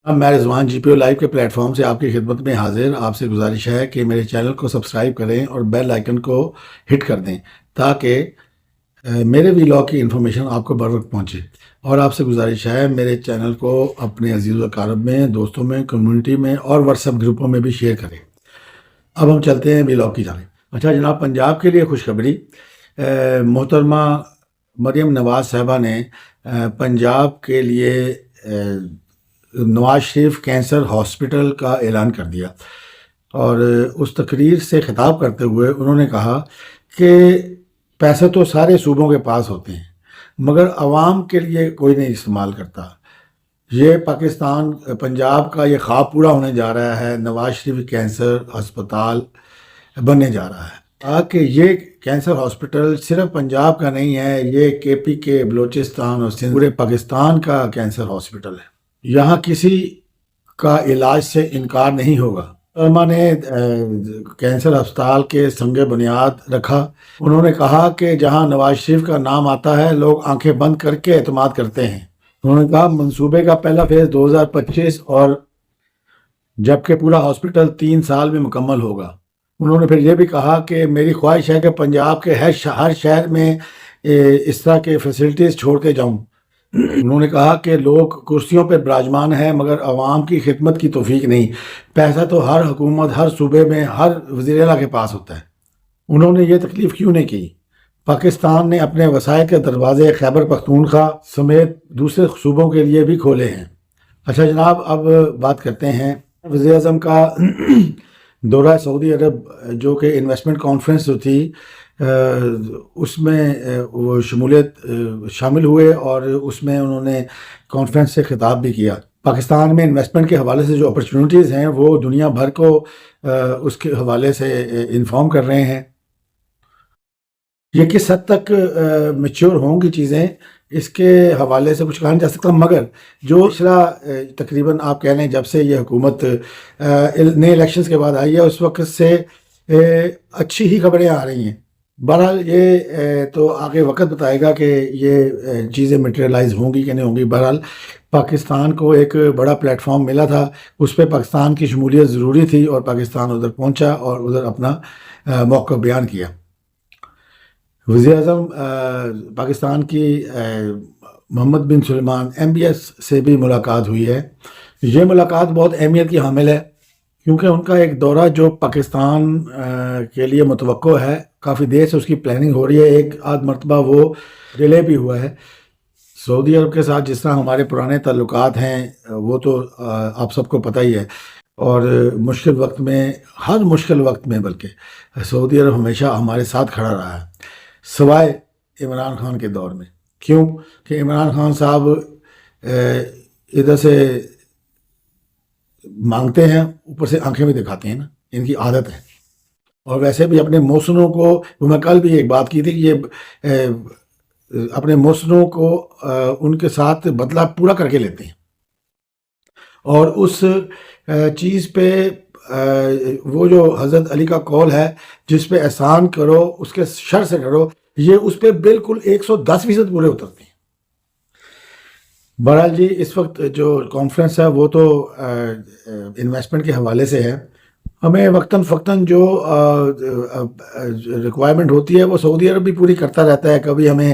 اب میں رضوان جی پی او لائیو کے پلیٹ فارم سے آپ کی خدمت میں حاضر. آپ سے گزارش ہے کہ میرے چینل کو سبسکرائب کریں اور بیل آئیکن کو ہٹ کر دیں تاکہ میرے ویلاگ کی انفارمیشن آپ کو بر وقت پہنچے. اور آپ سے گزارش ہے میرے چینل کو اپنے عزیز و اقارب میں، دوستوں میں، کمیونٹی میں اور واٹس ایپ گروپوں میں بھی شیئر کریں. اب ہم چلتے ہیں ویلاگ کی جانب. اچھا جناب، پنجاب کے لیے خوشخبری. محترمہ مریم نواز صاحبہ نے پنجاب کے لیے نواز شریف کینسر ہاسپٹل کا اعلان کر دیا، اور اس تقریر سے خطاب کرتے ہوئے انہوں نے کہا کہ پیسے تو سارے صوبوں کے پاس ہوتے ہیں مگر عوام کے لیے کوئی نہیں استعمال کرتا. یہ پاکستان پنجاب کا یہ خواب پورا ہونے جا رہا ہے. نواز شریف کینسر ہسپتال بننے جا رہا ہے تاکہ یہ کینسر ہاسپٹل صرف پنجاب کا نہیں ہے، یہ کے پی کے، بلوچستان اور سندھ، پورے پاکستان کا کینسر ہاسپٹل ہے. یہاں کسی کا علاج سے انکار نہیں ہوگا. محترمہ نے کینسر ہسپتال کے سنگ بنیاد رکھا. انہوں نے کہا کہ جہاں نواز شریف کا نام آتا ہے لوگ آنکھیں بند کر کے اعتماد کرتے ہیں. انہوں نے کہا منصوبے کا پہلا فیز 2025 اور جبکہ پورا ہاسپٹل 3 سال میں مکمل ہوگا. انہوں نے پھر یہ بھی کہا کہ میری خواہش ہے کہ پنجاب کے ہر شہر میں اس طرح کے فیسلٹیز چھوڑ کے جاؤں. انہوں نے کہا کہ لوگ کرسیوں پہ براجمان ہیں مگر عوام کی خدمت کی توفیق نہیں. پیسہ تو ہر حکومت، ہر صوبے میں، ہر وزیر اعلیٰ کے پاس ہوتا ہے. انہوں نے یہ تکلیف کیوں نہیں کی؟ پاکستان نے اپنے وسائل کے دروازے خیبر پختونخوا سمیت دوسرے صوبوں کے لیے بھی کھولے ہیں. اچھا جناب، اب بات کرتے ہیں وزیر اعظم کا دورہ سعودی عرب، جو کہ انویسٹمنٹ کانفرنس جو تھی اس میں وہ شامل ہوئے اور اس میں انہوں نے کانفرنس سے خطاب بھی کیا. پاکستان میں انویسٹمنٹ کے حوالے سے جو اپرچونٹیز ہیں وہ دنیا بھر کو اس کے حوالے سے انفارم کر رہے ہیں. یہ کس حد تک میچور ہوں گی چیزیں، اس کے حوالے سے کچھ کہا نہیں جا سکتا، مگر جو پچھلا تقریباً آپ کہہ لیں جب سے یہ حکومت نئے الیکشنز کے بعد آئی ہے اس وقت سے اچھی ہی خبریں آ رہی ہیں. بہرحال یہ تو آگے وقت بتائے گا کہ یہ چیزیں میٹیریلائز ہوں گی کہ نہیں ہوں گی. بہرحال پاکستان کو ایک بڑا پلیٹ فارم ملا تھا، اس پہ پاکستان کی شمولیت ضروری تھی اور پاکستان ادھر پہنچا اور ادھر اپنا موقف بیان کیا. وزیر اعظم پاکستان کی محمد بن سلمان MBS سے بھی ملاقات ہوئی ہے. یہ ملاقات بہت اہمیت کی حامل ہے کیونکہ ان کا ایک دورہ جو پاکستان کے لیے متوقع ہے، کافی دیر سے اس کی پلاننگ ہو رہی ہے. ایک آدھ مرتبہ وہ ڈیلے بھی ہوا ہے. سعودی عرب کے ساتھ جس طرح ہمارے پرانے تعلقات ہیں وہ تو آپ سب کو پتہ ہی ہے، اور مشکل وقت میں، ہر مشکل وقت میں بلکہ سعودی عرب ہمیشہ ہمارے ساتھ کھڑا رہا ہے، سوائے عمران خان کے دور میں. کیوں کہ عمران خان صاحب ادھر سے مانگتے ہیں، اوپر سے آنکھیں بھی دکھاتے ہیں نا، ان کی عادت ہے. اور ویسے بھی اپنے محسنوں کو، میں کل بھی ایک بات کی تھی کہ یہ اپنے محسنوں کو ان کے ساتھ بدلہ پورا کر کے لیتے ہیں، اور اس چیز پہ وہ جو حضرت علی کا قول ہے جس پہ احسان کرو اس کے شر سے ڈرو، یہ اس پہ بالکل 110% پورے اترتے ہیں. بہرحال جی، اس وقت جو کانفرنس ہے وہ تو انویسٹمنٹ کے حوالے سے ہے. ہمیں وقتاً فوقتاً جو ریکوائرمنٹ ہوتی ہے وہ سعودی عرب بھی پوری کرتا رہتا ہے. کبھی ہمیں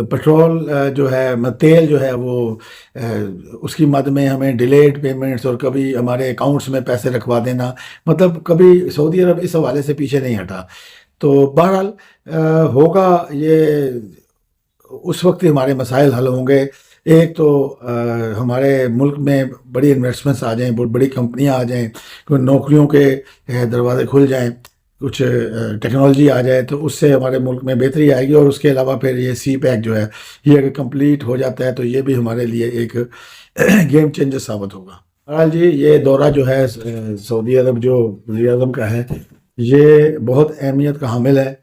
پٹرول جو ہے، تیل جو ہے، وہ اس کی مد میں ہمیں ڈیلیڈ پیمنٹس، اور کبھی ہمارے اکاؤنٹس میں پیسے رکھوا دینا، مطلب کبھی سعودی عرب اس حوالے سے پیچھے نہیں ہٹا. تو بہرحال ہوگا، یہ اس وقت ہمارے مسائل حل ہوں گے. ایک تو ہمارے ملک میں بڑی انویسٹمنٹس آ جائیں، بہت بڑی کمپنیاں آ جائیں، کوئی نوکریوں کے دروازے کھل جائیں، کچھ ٹیکنالوجی آ جائے تو اس سے ہمارے ملک میں بہتری آئے گی. اور اس کے علاوہ پھر یہ سی پیک جو ہے یہ اگر کمپلیٹ ہو جاتا ہے تو یہ بھی ہمارے لیے ایک گیم چینجر ثابت ہوگا. بہرحال جی، یہ دورہ جو ہے سعودی عرب جو وزیر اعظم کا ہے یہ بہت اہمیت کا حامل ہے،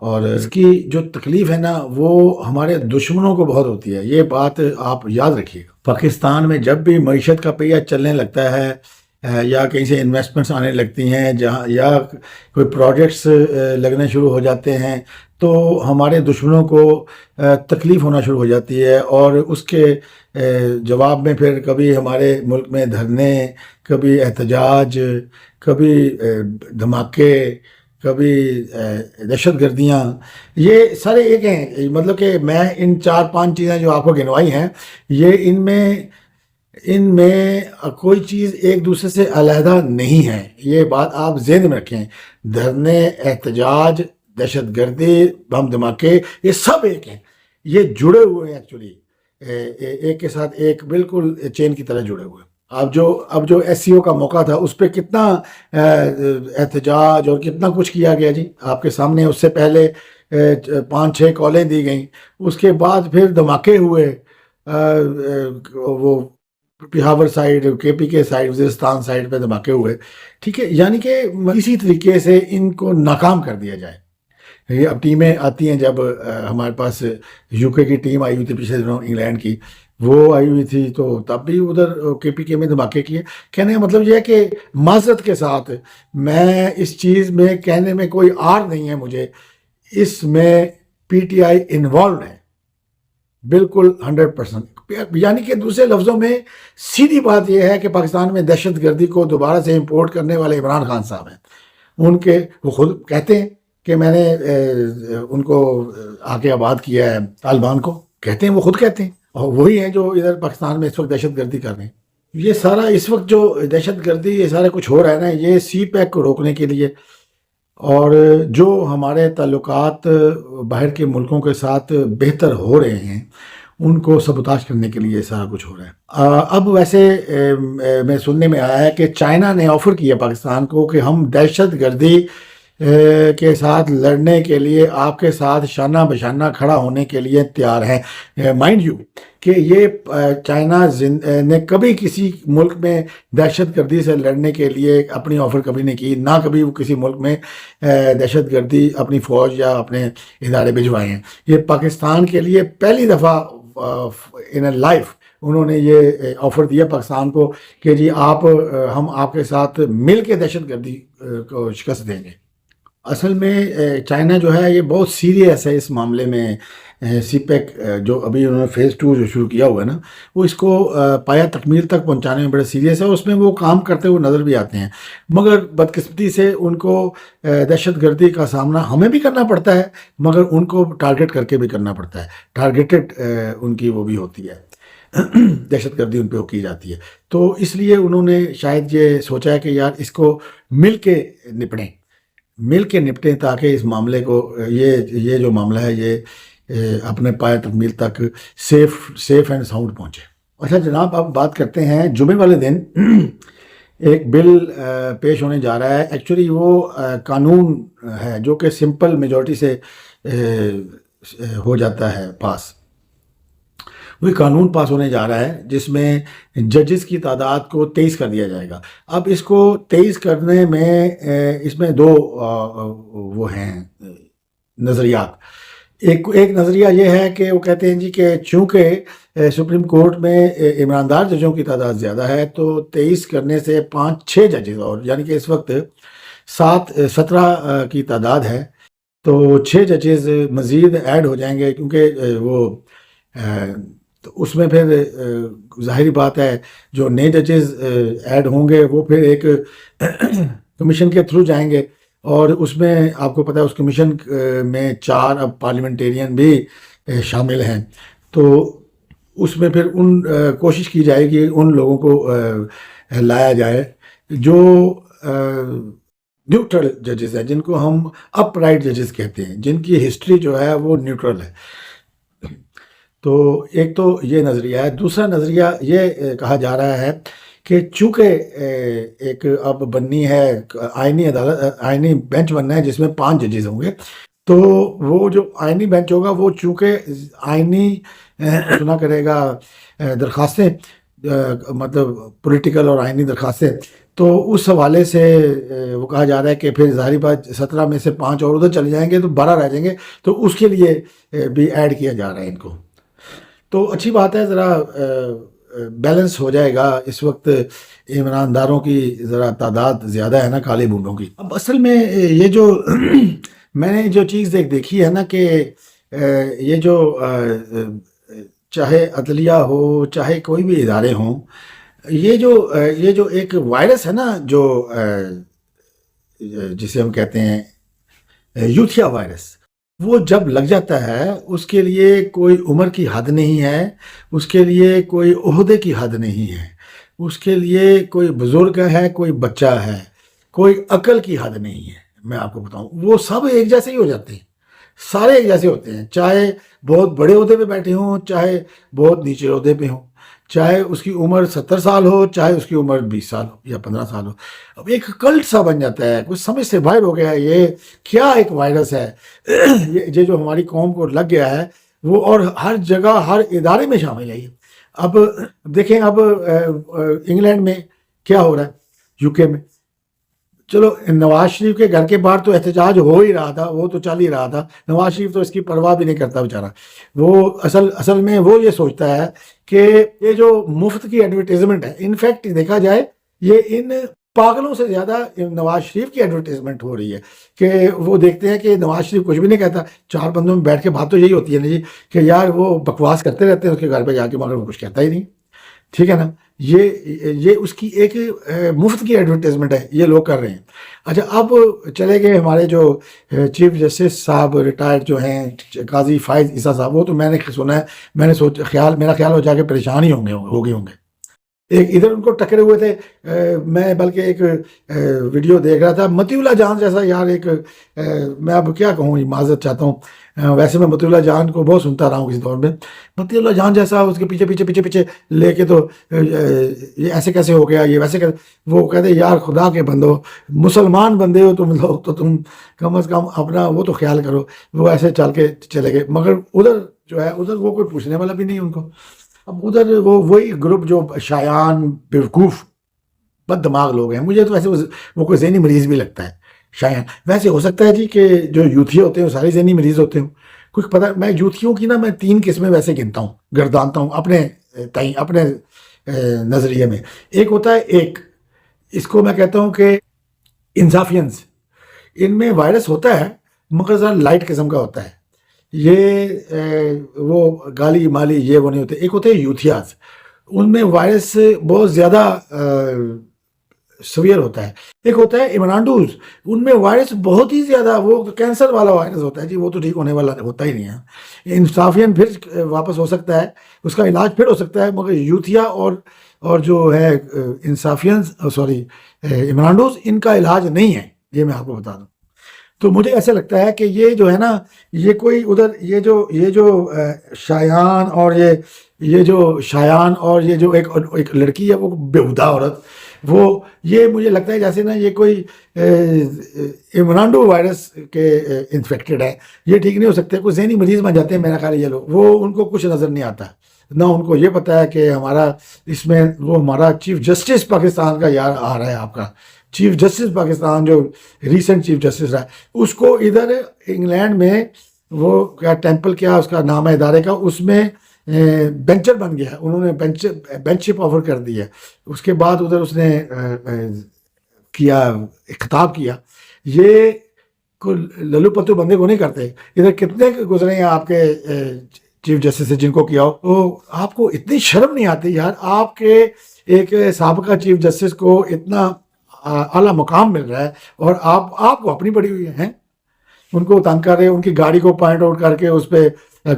اور اس کی جو تکلیف ہے نا وہ ہمارے دشمنوں کو بہت ہوتی ہے. یہ بات آپ یاد رکھیے گا. پاکستان میں جب بھی معیشت کا پہیہ چلنے لگتا ہے یا کہیں سے انویسٹمنٹس آنے لگتی ہیں، جہاں یا کوئی پروجیکٹس لگنے شروع ہو جاتے ہیں، تو ہمارے دشمنوں کو تکلیف ہونا شروع ہو جاتی ہے، اور اس کے جواب میں پھر کبھی ہمارے ملک میں دھرنے، کبھی احتجاج، کبھی دھماکے، کبھی دہشت گردیاں، یہ سارے ایک ہیں. مطلب کہ میں ان 4-5 چیزیں جو آپ کو گنوائی ہیں، یہ ان میں کوئی چیز ایک دوسرے سے علیحدہ نہیں ہے. یہ بات آپ ذہن میں رکھیں. دھرنے، احتجاج، دہشت گردی، بم دھماکے، یہ سب ایک ہیں. یہ جڑے ہوئے ہیں ایکچولی، ایک کے ساتھ ایک بالکل چین کی طرح جڑے ہوئے ہیں. اب جو ایس سی او کا موقع تھا، اس پہ کتنا احتجاج اور کتنا کچھ کیا گیا جی آپ کے سامنے. اس سے پہلے 5-6 کالیں دی گئیں، اس کے بعد پھر دھماکے ہوئے، وہ پشاور سائڈ، کے پی کے سائڈ، وزیرستان سائڈ پہ دھماکے ہوئے. ٹھیک ہے، یعنی کہ اسی طریقے سے ان کو ناکام کر دیا جائے. یہ اب ٹیمیں آتی ہیں، جب ہمارے پاس یو کے کی ٹیم آئی ہوئی تھی پچھلے دنوں، انگلینڈ کی وہ آئی ہوئی تھی، تو تب بھی ادھر کے پی کے میں دھماکے کیے. کہنے کا مطلب یہ ہے کہ معذرت کے ساتھ، میں اس چیز میں کہنے میں کوئی آر نہیں ہے مجھے، اس میں پی ٹی آئی انوالوڈ ہے بالکل 100%. یعنی کہ دوسرے لفظوں میں سیدھی بات یہ ہے کہ پاکستان میں دہشت گردی کو دوبارہ سے امپورٹ کرنے والے عمران خان صاحب ہیں. وہ خود کہتے ہیں کہ میں نے ان کو آگے آباد کیا ہے، طالبان کو کہتے ہیں، وہ خود کہتے ہیں، اور وہی ہیں جو ادھر پاکستان میں اس وقت دہشت گردی کر رہے ہیں. یہ سارا اس وقت جو دہشت گردی، یہ سارا کچھ ہو رہا ہے نا، یہ سی پیک کو روکنے کے لیے، اور جو ہمارے تعلقات باہر کے ملکوں کے ساتھ بہتر ہو رہے ہیں، ان کو سبوتاش کرنے کے لیے سارا کچھ ہو رہا ہے. اب ویسے میں سننے میں آیا ہے کہ چائنا نے آفر کیا پاکستان کو کہ ہم دہشت گردی کے ساتھ لڑنے کے لیے آپ کے ساتھ شانہ بشانہ کھڑا ہونے کے لیے تیار ہیں. مائنڈ یو کہ یہ چائنا نے کبھی کسی ملک میں دہشت گردی سے لڑنے کے لیے اپنی آفر کبھی نہیں کی، نہ کبھی وہ کسی ملک میں دہشت گردی اپنی فوج یا اپنے ادارے بھجوائے ہیں. یہ پاکستان کے لیے پہلی دفعہ ان لائف انہوں نے یہ آفر دیا پاکستان کو کہ جی ہم آپ کے ساتھ مل کے دہشت گردی کو شکست دیں گے. اصل میں چائنا جو ہے یہ بہت سیریس ہے اس معاملے میں. سی پیک جو ابھی انہوں نے فیز 2 جو شروع کیا ہوا ہے نا، وہ اس کو پایا تکمیل تک پہنچانے میں بڑے سیریس ہے. اس میں وہ کام کرتے ہوئے نظر بھی آتے ہیں، مگر بدقسمتی سے ان کو دہشت گردی کا سامنا ہمیں بھی کرنا پڑتا ہے، مگر ان کو ٹارگٹ کر کے بھی کرنا پڑتا ہے. ٹارگیٹڈ ان کی وہ بھی ہوتی ہے، دہشت گردی ان پہ کی جاتی ہے. تو اس لیے انہوں نے شاید یہ سوچا ہے کہ یار اس کو مل کے نپٹیں تاکہ اس معاملے کو یہ جو معاملہ ہے یہ اپنے پائے تکمیل تک سیف اینڈ ساؤنڈ پہنچے. اچھا جناب، اب بات کرتے ہیں جمعے والے دن ایک بل پیش ہونے جا رہا ہے. ایکچولی وہ قانون ہے جو کہ سمپل میجورٹی سے ہو جاتا ہے پاس. وہی قانون پاس ہونے جا رہا ہے جس میں ججز کی تعداد کو 23 کر دیا جائے گا. اب اس کو 23 کرنے میں اس میں 2 وہ ہیں نظریات. ایک نظریہ یہ ہے کہ وہ کہتے ہیں جی کہ چونکہ سپریم کورٹ میں ایماندار ججوں کی تعداد زیادہ ہے، تو 23 کرنے سے 5-6 ججز، اور یعنی کہ اس وقت 17 کی تعداد ہے، تو 6 ججز مزید ایڈ ہو جائیں گے. کیونکہ وہ تو اس میں پھر ظاہری بات ہے جو نئے ججز ایڈ ہوں گے وہ پھر ایک کمیشن کے تھرو جائیں گے، اور اس میں آپ کو پتہ ہے اس کمیشن میں 4 اب پارلیمنٹیرین بھی شامل ہیں. تو اس میں پھر کوشش کی جائے گی ان لوگوں کو لایا جائے جو نیوٹرل ججز ہیں، جن کو ہم اپ رائٹ ججز کہتے ہیں، جن کی ہسٹری جو ہے وہ نیوٹرل ہے. تو ایک تو یہ نظریہ ہے. دوسرا نظریہ یہ کہا جا رہا ہے کہ چونکہ ایک اب بننی ہے آئینی بینچ بننا ہے جس میں 5 ججز ہوں گے، تو وہ جو آئینی بینچ ہوگا وہ چونکہ آئینی سنا کرے گا درخواستیں، مطلب پولیٹیکل اور آئینی درخواستیں، تو اس حوالے سے وہ کہا جا رہا ہے کہ پھر ظاہری بات 17 میں سے 5 اور ادھر چلے جائیں گے تو 12 رہ جائیں گے، تو اس کے لیے بھی ایڈ کیا جا رہا ہے ان کو. تو اچھی بات ہے، ذرا بیلنس ہو جائے گا. اس وقت ایمانداروں کی ذرا تعداد زیادہ ہے نا کالے بونڈوں کی. اب اصل میں یہ جو میں نے جو چیز دیکھی ہے نا کہ یہ جو چاہے عدلیہ ہو چاہے کوئی بھی ادارے ہوں، یہ جو ایک وائرس ہے نا جو جسے ہم کہتے ہیں یوتھیا وائرس، وہ جب لگ جاتا ہے اس کے لیے کوئی عمر کی حد نہیں ہے، اس کے لیے کوئی عہدے کی حد نہیں ہے، اس کے لیے کوئی بزرگ ہے کوئی بچہ ہے، کوئی عقل کی حد نہیں ہے۔ میں آپ کو بتاؤں وہ سب ایک جیسے ہی ہو جاتے ہیں، سارے ایک جیسے ہوتے ہیں، چاہے بہت بڑے عہدے پہ بیٹھے ہوں چاہے بہت نیچے عہدے پہ ہوں، چاہے اس کی عمر 70 سال ہو چاہے اس کی عمر 20 سال ہو یا 15 سال ہو۔ اب ایک کلٹ سا بن جاتا ہے، کچھ سمجھ سے باہر ہو گیا ہے یہ کیا ایک وائرس ہے یہ جو ہماری قوم کو لگ گیا ہے وہ، اور ہر جگہ ہر ادارے میں شامل ہے یہ۔ اب دیکھیں اب انگلینڈ میں کیا ہو رہا ہے، یو کے میں، چلو نواز شریف کے گھر کے باہر تو احتجاج ہو ہی رہا تھا، وہ تو چل ہی رہا تھا، نواز شریف تو اس کی پرواہ بھی نہیں کرتا بیچارہ، وہ اصل میں وہ یہ سوچتا ہے کہ یہ جو مفت کی ایڈورٹیزمنٹ ہے، انفیکٹ دیکھا جائے یہ ان پاگلوں سے زیادہ نواز شریف کی ایڈورٹیزمنٹ ہو رہی ہے کہ وہ دیکھتے ہیں کہ نواز شریف کچھ بھی نہیں کہتا، چار بندوں میں بیٹھ کے بات تو یہی ہوتی ہے نا جی کہ یار وہ بکواس کرتے رہتے ہیں اس کے گھر پہ جا کے مگر وہ کچھ کہتا ہی نہیں، ٹھیک ہے نا۔ یہ اس کی ایک مفت کی ایڈورٹیزمنٹ ہے، یہ لوگ کر رہے ہیں۔ اچھا اب چلے گئے ہمارے جو چیف جسٹس صاحب ریٹائرڈ جو ہیں قاضی فائز عیسیٰ صاحب، وہ تو میں نے سنا ہے، میں نے میرا خیال ہو جا کے پریشان ہی ہو گئے ہوں گے۔ ایک ادھر ان کو ٹکرے ہوئے تھے، میں بلکہ ایک ویڈیو دیکھ رہا تھا، مطیع اللہ جان جیسا یار ایک، میں اب کیا کہوں، معذرت چاہتا ہوں، ویسے میں مطیع اللہ جان کو بہت سنتا رہا ہوں کسی دور میں، مطیع اللہ جان جیسا اس کے پیچھے لے کے تو یہ ایسے کیسے ہو گیا، یہ ویسے کیسے، وہ کہتے یار خدا کے بندو، مسلمان بندے ہو تم لوگ تو تم کم از کم اپنا وہ تو خیال کرو، وہ ایسے چل کے چلے گئے، مگر ادھر جو ہے ادھر وہ کوئی پوچھنے والا بھی نہیں ان کو۔ اب ادھر وہی گروپ جو شایان بیوقوف بد دماغ لوگ ہیں، مجھے تو ویسے وہ کوئی ذہنی مریض بھی لگتا ہے شایان، ویسے ہو سکتا ہے جی کہ جو یوتھی ہوتے ہیں وہ سارے ذہنی مریض ہوتے ہوں، کچھ پتہ، میں یوتھیوں کی نا میں 3 قسمیں ویسے گنتا ہوں، گردانتا ہوں اپنے نظریے میں۔ ایک ہوتا ہے اس کو میں کہتا ہوں کہ انصافینز، ان میں وائرس ہوتا ہے مگر ذرا لائٹ قسم کا ہوتا ہے، یہ وہ گالی مالی یہ وہ نہیں ہوتے۔ ایک ہوتے ہیں یوتھیاز، ان میں وائرس بہت زیادہ سویئر ہوتا ہے۔ ایک ہوتا ہے ایمنانڈوز، ان میں وائرس بہت ہی زیادہ، وہ کینسر والا وائرس ہوتا ہے جی، وہ تو ٹھیک ہونے والا ہوتا ہی نہیں ہے۔ انصافین پھر واپس ہو سکتا ہے، اس کا علاج پھر ہو سکتا ہے، مگر یوتھیا اور جو ہے انصافینز ایمنانڈوز، ان کا علاج نہیں ہے، یہ میں آپ کو بتا دوں۔ تو مجھے ایسا لگتا ہے کہ یہ جو ہے نا، یہ کوئی ادھر یہ جو شایان اور یہ جو ایک لڑکی ہے وہ بےہودہ عورت، وہ یہ مجھے لگتا ہے جیسے نا یہ کوئی ایمنانڈو وائرس کے انفیکٹڈ ہے، یہ ٹھیک نہیں ہو سکتے، کوئی ذہنی مریض بن جاتے ہیں میرا خیال یہ لوگ، وہ ان کو کچھ نظر نہیں آتا، نہ ان کو یہ پتا ہے کہ ہمارا اس میں وہ ہمارا چیف جسٹس پاکستان کا یار آ رہا ہے، آپ کا چیف جسٹس پاکستان جو ریسنٹ چیف جسٹس رہا ہے، اس کو ادھر انگلینڈ میں وہ کیا ٹیمپل کیا اس کا نام ہے ادارے کا، اس میں بینچر بن گیا، انہوں نے بینچ شپ آفر کر دی ہے، اس کے بعد ادھر اس نے کیا خطاب کیا، یہ للو پتو بندے کو نہیں کرتے۔ ادھر کتنے گزرے ہیں آپ کے چیف جسٹس سے جن کو کیا ہو، آپ کو اتنی شرم نہیں آتی یار، آپ کے ایک سابقہ چیف جسٹس کو اتنا اعلیٰ مقام مل رہا ہے اور آپ کو اپنی پڑی ہوئی ہیں، ان کو تنگ کر رہے ہو، ان کی گاڑی کو پوائنٹ آؤٹ کر کے اس پہ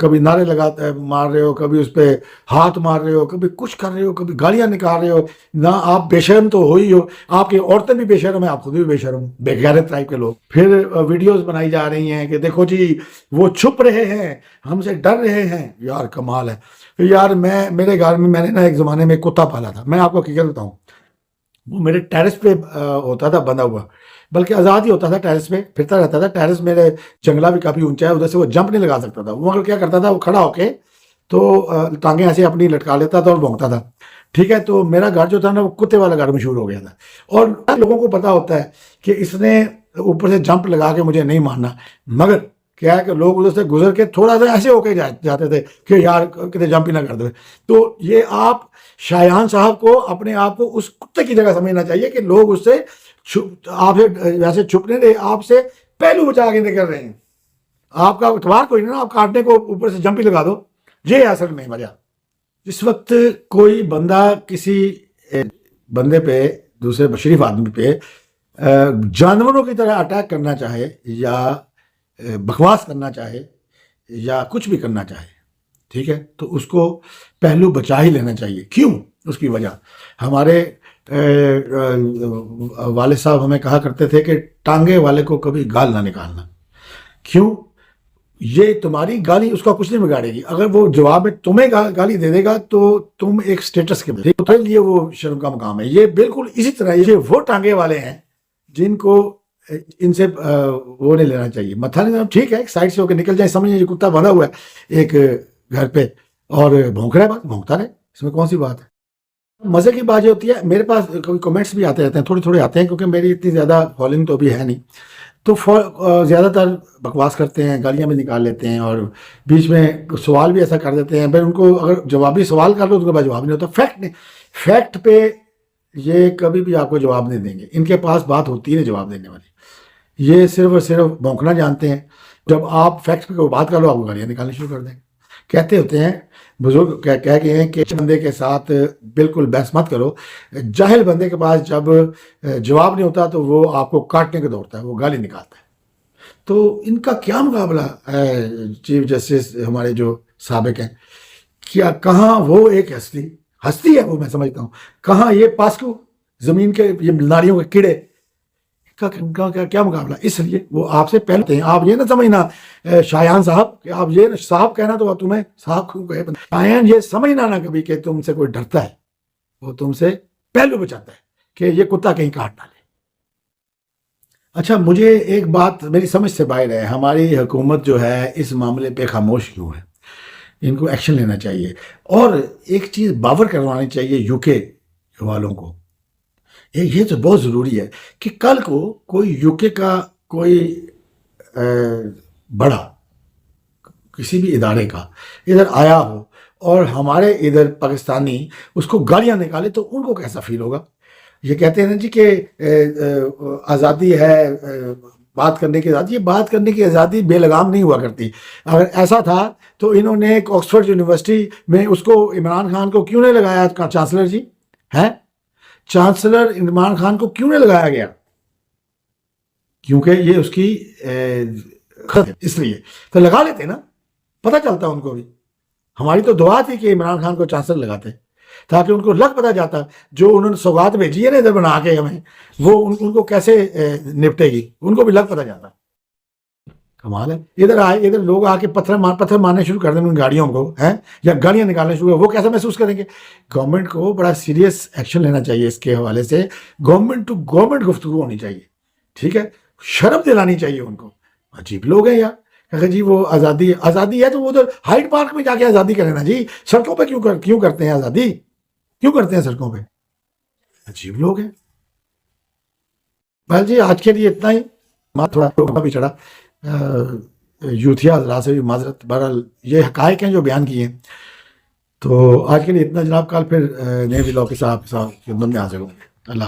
کبھی نعرے مار رہے ہو، کبھی اس پہ ہاتھ مار رہے ہو، کبھی کچھ کر رہے ہو، کبھی گالیاں نکال رہے ہو، نہ آپ بے شرم تو ہو ہی ہو، آپ کی عورتیں بھی بے شرم ہیں، آپ خود بھی بے شرم، بے غیرت ٹائپ کے لوگ۔ پھر ویڈیوز بنائی جا رہی ہیں کہ دیکھو جی وہ چھپ رہے ہیں، ہم سے ڈر رہے ہیں، یار کمال ہے یار۔ میرے گھر میں نے نا ایک زمانے میں کتا پالا تھا، میں آپ کو حقیقت بتاؤں، وہ میرے ٹیرس پہ ہوتا تھا بندھا ہوا، بلکہ آزاد ہی ہوتا تھا، ٹیرس پہ پھرتا رہتا تھا، ٹیرس میرے جنگلہ بھی کافی اونچا ہے، ادھر سے وہ جمپ نہیں لگا سکتا تھا، وہ مگر کیا کرتا تھا، وہ کھڑا ہو کے تو ٹانگیں ایسے اپنی لٹکا لیتا تھا اور بھونکتا تھا، ٹھیک ہے۔ تو میرا گھر جو تھا نا وہ کتے والا گھر مشہور ہو گیا تھا، اور لوگوں کو پتا ہوتا ہے کہ اس نے اوپر سے جمپ لگا کے مجھے نہیں مارنا، مگر کیا ہے کہ لوگ ادھر سے گزر کے تھوڑا سا ایسے ہو کے جاتے تھے کہ یار کتے جمپ ہی نہ کر دے۔ تو یہ آپ شایان صاحب کو اپنے آپ کو اس کتے کی جگہ سمجھنا چاہیے کہ لوگ اس سے آپ سے ویسے چھپ نہیں رہے، آپ سے پہلو بچا کے نکل رہے ہیں. آپ کا اتوار کوئی نہیں نا, آپ کاٹنے کو اوپر سے جمپ ہی لگا دو. یہ اصل میں وجہ. جس وقت کوئی بندہ کسی بندے پہ, دوسرے بشریف آدمی پہ جانوروں کی طرح اٹیک کرنا چاہے یا بکواس کرنا چاہے یا کچھ بھی کرنا چاہے, ٹھیک ہے, تو اس کو پہلو بچا ہی لینا چاہیے. کیوں؟ اس کی وجہ, ہمارے والد صاحب ہمیں کہا کرتے تھے کہ ٹانگے والے کو کبھی گال نہ نکالنا. کیوں؟ یہ تمہاری گالی اس کا کچھ نہیں بگاڑے گی. اگر وہ جواب میں تمہیں گالی دے دے گا تو تم ایک سٹیٹس کے تمہارے لیے وہ شرم کا مقام ہے. یہ بالکل اسی طرح یہ وہ ٹانگے والے ہیں جن کو ان سے وہ نہیں لینا چاہیے, متھا نہیں لینا. ٹھیک ہے, ایک سائڈ سے ہو کے نکل جائے, سمجھیں یہ کتا بندھا ہوا ہے ایک گھر پہ اور بھونک رہا ہے, بات بھونکتا رہے, اس میں کون سی بات ہے. مزے کی بات یہ ہوتی ہے, میرے پاس کوئی کمنٹس بھی آتے رہتے ہیں, تھوڑے تھوڑے آتے ہیں, کیونکہ میری اتنی زیادہ فالوئنگ تو ابھی ہے نہیں, تو زیادہ تر بکواس کرتے ہیں, گالیاں بھی نکال لیتے ہیں, اور بیچ میں سوال بھی ایسا کر دیتے ہیں. پھر ان کو اگر جوابی سوال کر لو تو ان کے پاس جواب نہیں ہوتا. فیکٹ نہیں, فیکٹ پہ یہ کبھی بھی آپ کو جواب نہیں دیں گے. ان کے پاس بات ہوتی ہے جواب دینے والی, یہ صرف اور صرف بھونکنا جانتے ہیں. جب آپ فیکٹ پہ کوئی بات کر لو, آپ کو گالیاں نکالنے شروع کر دیں گے. کہتے ہوتے ہیں بزرگ, کہہ گئے ہیں کہ بندے کے ساتھ بالکل بحث مت کرو. جاہل بندے کے پاس جب جواب نہیں ہوتا تو وہ آپ کو کاٹنے کے دوڑتا ہے, وہ گالی نکالتا ہے. تو ان کا کیا مقابلہ ہے چیف جسٹس ہمارے جو سابق ہیں, کیا کہاں وہ ایک ہستی ہے, وہ میں سمجھتا ہوں, کہاں یہ پاسکو زمین کے یہ ناریوں کے کیڑے کا کیا مقابلہ. اس لیے وہ آپ سے پہلے ہیں. آپ یہ نہ سمجھنا شایان صاحب کہ آپ یہ صاحب کہنا تو تمہیں صاحب کیوں کہے. شایان یہ سمجھنا نہ کبھی کہ تم سے کوئی ڈرتا ہے, وہ تم سے پہلو بچاتا ہے کہ یہ کتا کہیں کاٹ نہ لے. اچھا, مجھے ایک بات میری سمجھ سے باہر ہے, ہماری حکومت جو ہے اس معاملے پہ خاموش کیوں ہے. ان کو ایکشن لینا چاہیے. اور ایک چیز باور کروانی چاہیے یو کے والوں کو, یہ تو بہت ضروری ہے کہ کل کو کوئی یو کے کا کوئی بڑا کسی بھی ادارے کا ادھر آیا ہو اور ہمارے ادھر پاکستانی اس کو گالیاں نکالے تو ان کو کیسا فیل ہوگا. یہ کہتے ہیں نا جی کہ آزادی ہے بات کرنے کی آزادی. یہ بات کرنے کی آزادی بے لگام نہیں ہوا کرتی. اگر ایسا تھا تو انہوں نے ایک آکسفورڈ یونیورسٹی میں اس کو عمران خان کو کیوں نہیں لگایا چانسلر جی ہے, چانسلر عمران خان کو کیوں نہیں لگایا گیا؟ کیونکہ یہ اس کی اس لیے تو لگا لیتے نا, پتہ چلتا ان کو بھی. ہماری تو دعا تھی کہ عمران خان کو چانسلر لگاتے تاکہ ان کو لگ پتہ جاتا جو انہوں نے سوگات بھیجی ہے نا ادھر بنا کے ہمیں, وہ ان کو کیسے نپٹے گی, ان کو بھی لگ پتہ جاتا. کمال ہے. ادھر آئے, ادھر لوگ آ کے پتھر مارنے شروع کر دیں ان گاڑیوں کو ہیں, یا گاڑیاں نکالنے شروع, وہ کیسا محسوس کریں گے. گورنمنٹ کو بڑا سیریس ایکشن لینا چاہیے اس کے حوالے سے. گورنمنٹ ٹو گورنمنٹ گفتگو ہونی چاہیے, ٹھیک ہے, شرم دلانی چاہیے ان کو. عجیب لوگ ہیں یار, کہ جی وہ آزادی ہے تو وہ ادھر ہائیڈ پارک میں جا کے آزادی کریں نا جی. سڑکوں پہ کیوں کرتے ہیں آزادی, کیوں کرتے ہیں سڑکوں پہ. عجیب لوگ ہیں. بھائی جی آج کے لیے اتنا ہی, تھوڑا بھی چڑھا یوتھیا حضرات سے بھی معذرت. بہرحال یہ حقائق ہیں جو بیان کیے ہیں. تو آج کے لیے اتنا جناب, کل پھر نئے ولاگ کے ساتھ خدمت میں حاضر ہوں.